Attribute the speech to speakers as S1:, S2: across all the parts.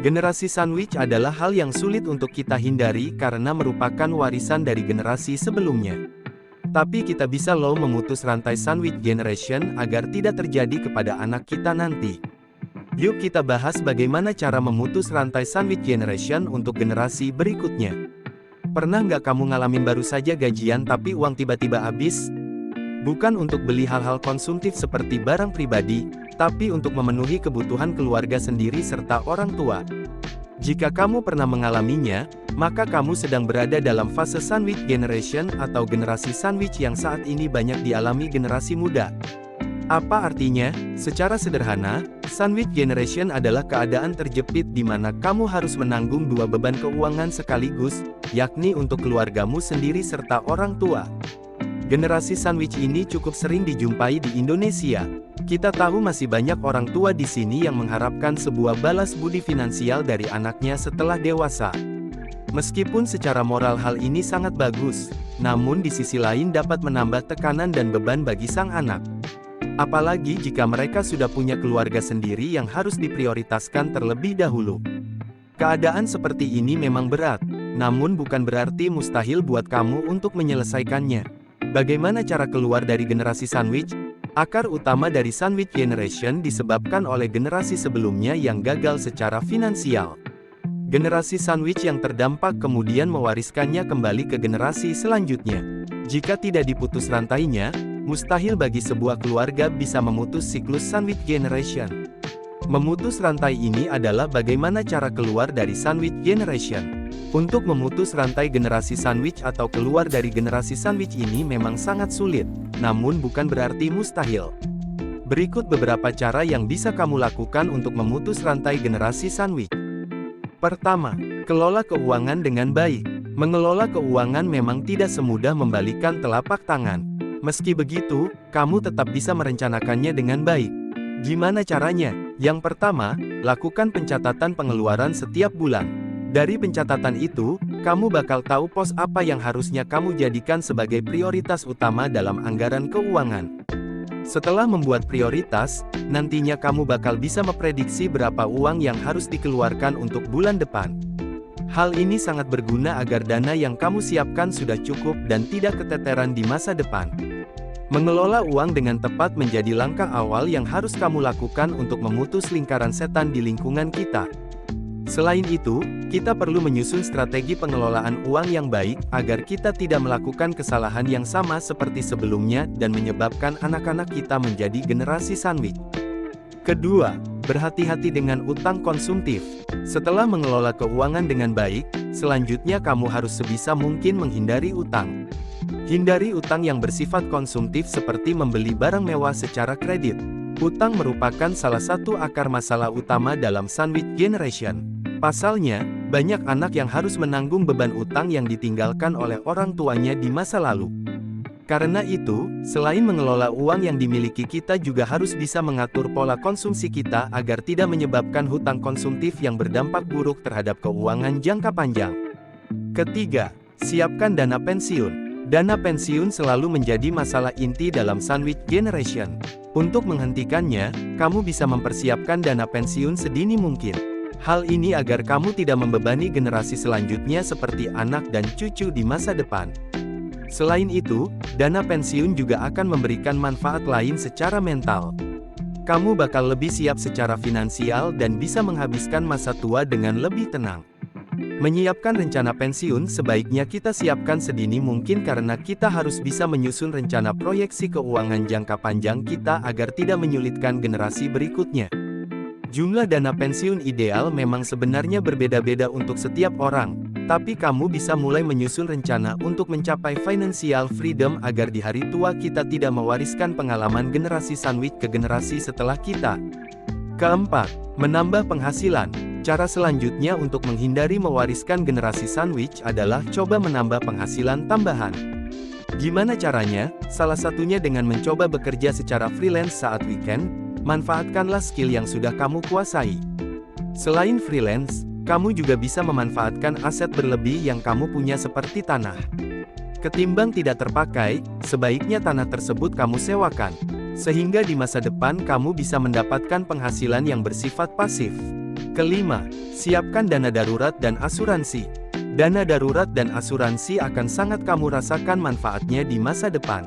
S1: Generasi sandwich adalah hal yang sulit untuk kita hindari karena merupakan warisan dari generasi sebelumnya. Tapi kita bisa loh memutus rantai sandwich generation agar tidak terjadi kepada anak kita nanti. Yuk kita bahas bagaimana cara memutus rantai sandwich generation untuk generasi berikutnya. Pernah nggak kamu ngalamin baru saja gajian tapi uang tiba-tiba habis? Bukan untuk beli hal-hal konsumtif seperti barang pribadi, tapi untuk memenuhi kebutuhan keluarga sendiri serta orang tua. Jika kamu pernah mengalaminya, maka kamu sedang berada dalam fase sandwich generation atau generasi sandwich yang saat ini banyak dialami generasi muda. Apa artinya? Secara sederhana, sandwich generation adalah keadaan terjepit di mana kamu harus menanggung dua beban keuangan sekaligus, yakni untuk keluargamu sendiri serta orang tua. Generasi sandwich ini cukup sering dijumpai di Indonesia. Kita tahu masih banyak orang tua di sini yang mengharapkan sebuah balas budi finansial dari anaknya setelah dewasa. Meskipun secara moral hal ini sangat bagus, namun di sisi lain dapat menambah tekanan dan beban bagi sang anak. Apalagi jika mereka sudah punya keluarga sendiri yang harus diprioritaskan terlebih dahulu. Keadaan seperti ini memang berat, namun bukan berarti mustahil buat kamu untuk menyelesaikannya. Bagaimana cara keluar dari generasi sandwich? Akar utama dari sandwich generation disebabkan oleh generasi sebelumnya yang gagal secara finansial. Generasi sandwich yang terdampak kemudian mewariskannya kembali ke generasi selanjutnya. Jika tidak diputus rantainya, mustahil bagi sebuah keluarga bisa memutus siklus sandwich generation. Memutus rantai ini adalah bagaimana cara keluar dari sandwich generation. Untuk memutus rantai generasi sandwich atau keluar dari generasi sandwich ini memang sangat sulit, namun bukan berarti mustahil. Berikut beberapa cara yang bisa kamu lakukan untuk memutus rantai generasi sandwich. Pertama, kelola keuangan dengan baik. Mengelola keuangan memang tidak semudah membalikan telapak tangan. Meski begitu, kamu tetap bisa merencanakannya dengan baik. Gimana caranya? Yang pertama, lakukan pencatatan pengeluaran setiap bulan. Dari pencatatan itu, kamu bakal tahu pos apa yang harusnya kamu jadikan sebagai prioritas utama dalam anggaran keuangan. Setelah membuat prioritas, nantinya kamu bakal bisa memprediksi berapa uang yang harus dikeluarkan untuk bulan depan. Hal ini sangat berguna agar dana yang kamu siapkan sudah cukup dan tidak keteteran di masa depan. Mengelola uang dengan tepat menjadi langkah awal yang harus kamu lakukan untuk memutus lingkaran setan di lingkungan kita. Selain itu, kita perlu menyusun strategi pengelolaan uang yang baik, agar kita tidak melakukan kesalahan yang sama seperti sebelumnya, dan menyebabkan anak-anak kita menjadi generasi sandwich. Kedua, berhati-hati dengan utang konsumtif. Setelah mengelola keuangan dengan baik, selanjutnya kamu harus sebisa mungkin menghindari utang. Hindari utang yang bersifat konsumtif seperti membeli barang mewah secara kredit. Utang merupakan salah satu akar masalah utama dalam sandwich generation. Pasalnya, banyak anak yang harus menanggung beban utang yang ditinggalkan oleh orang tuanya di masa lalu. Karena itu, selain mengelola uang yang dimiliki, kita juga harus bisa mengatur pola konsumsi kita agar tidak menyebabkan hutang konsumtif yang berdampak buruk terhadap keuangan jangka panjang. Ketiga, siapkan dana pensiun. Dana pensiun selalu menjadi masalah inti dalam sandwich generation. Untuk menghentikannya, kamu bisa mempersiapkan dana pensiun sedini mungkin. Hal ini agar kamu tidak membebani generasi selanjutnya seperti anak dan cucu di masa depan. Selain itu, dana pensiun juga akan memberikan manfaat lain secara mental. Kamu bakal lebih siap secara finansial dan bisa menghabiskan masa tua dengan lebih tenang. Menyiapkan rencana pensiun sebaiknya kita siapkan sedini mungkin karena kita harus bisa menyusun rencana proyeksi keuangan jangka panjang kita agar tidak menyulitkan generasi berikutnya. Jumlah dana pensiun ideal memang sebenarnya berbeda-beda untuk setiap orang, tapi kamu bisa mulai menyusun rencana untuk mencapai financial freedom agar di hari tua kita tidak mewariskan pengalaman generasi sandwich ke generasi setelah kita. Keempat, menambah penghasilan. Cara selanjutnya untuk menghindari mewariskan generasi sandwich adalah coba menambah penghasilan tambahan. Gimana caranya? Salah satunya dengan mencoba bekerja secara freelance saat weekend. Manfaatkanlah skill yang sudah kamu kuasai. Selain freelance, kamu juga bisa memanfaatkan aset berlebih yang kamu punya seperti tanah. Ketimbang tidak terpakai, sebaiknya tanah tersebut kamu sewakan. Sehingga di masa depan kamu bisa mendapatkan penghasilan yang bersifat pasif. Kelima, siapkan dana darurat dan asuransi. Dana darurat dan asuransi akan sangat kamu rasakan manfaatnya di masa depan.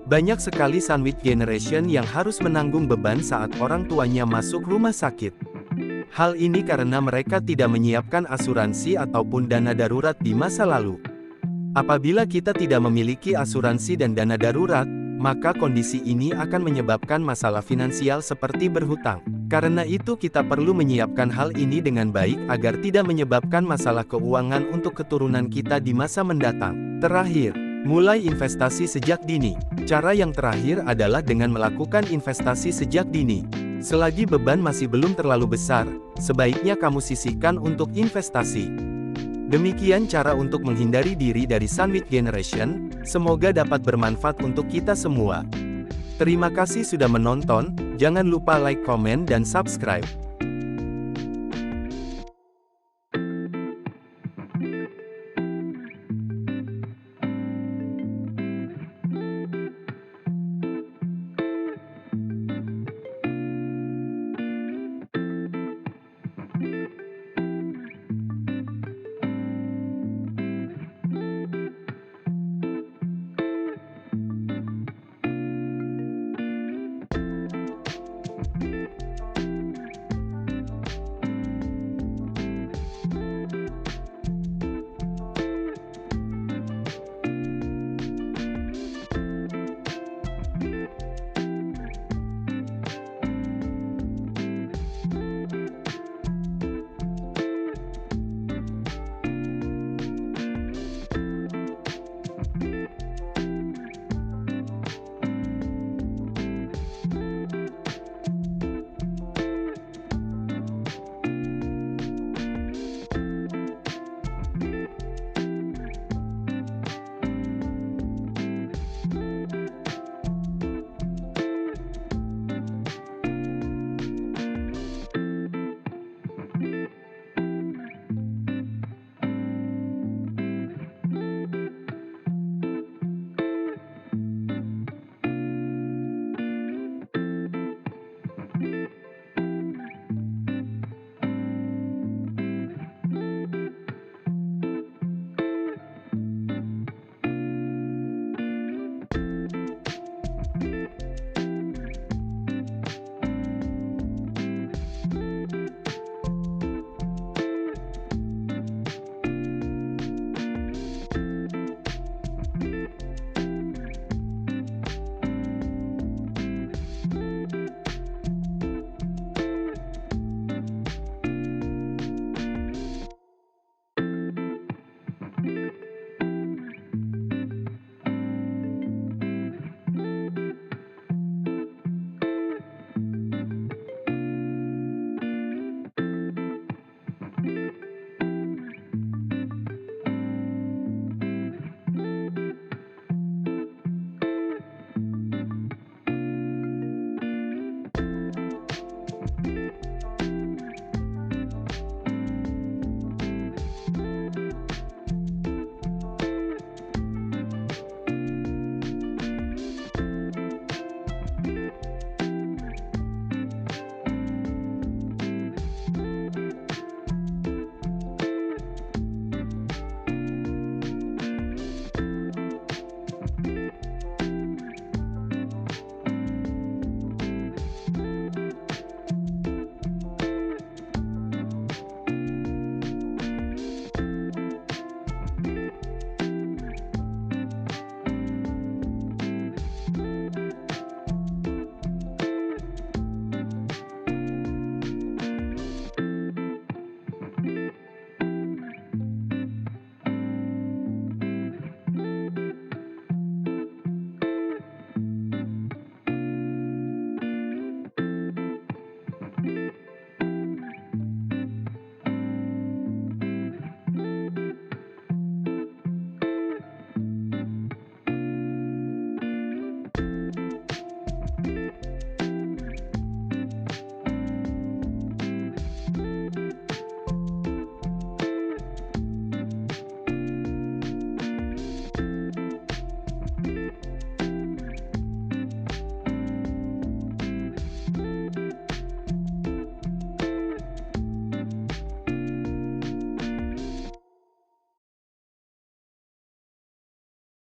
S1: Banyak sekali sandwich generation yang harus menanggung beban saat orang tuanya masuk rumah sakit. Hal ini karena mereka tidak menyiapkan asuransi ataupun dana darurat di masa lalu. Apabila kita tidak memiliki asuransi dan dana darurat, maka kondisi ini akan menyebabkan masalah finansial seperti berhutang. Karena itu kita perlu menyiapkan hal ini dengan baik agar tidak menyebabkan masalah keuangan untuk keturunan kita di masa mendatang. Terakhir, mulai investasi sejak dini. Cara yang terakhir adalah dengan melakukan investasi sejak dini. Selagi beban masih belum terlalu besar, sebaiknya kamu sisihkan untuk investasi. Demikian cara untuk menghindari diri dari sandwich generation. Semoga dapat bermanfaat untuk kita semua. Terima kasih sudah menonton, jangan lupa like, komen, dan subscribe.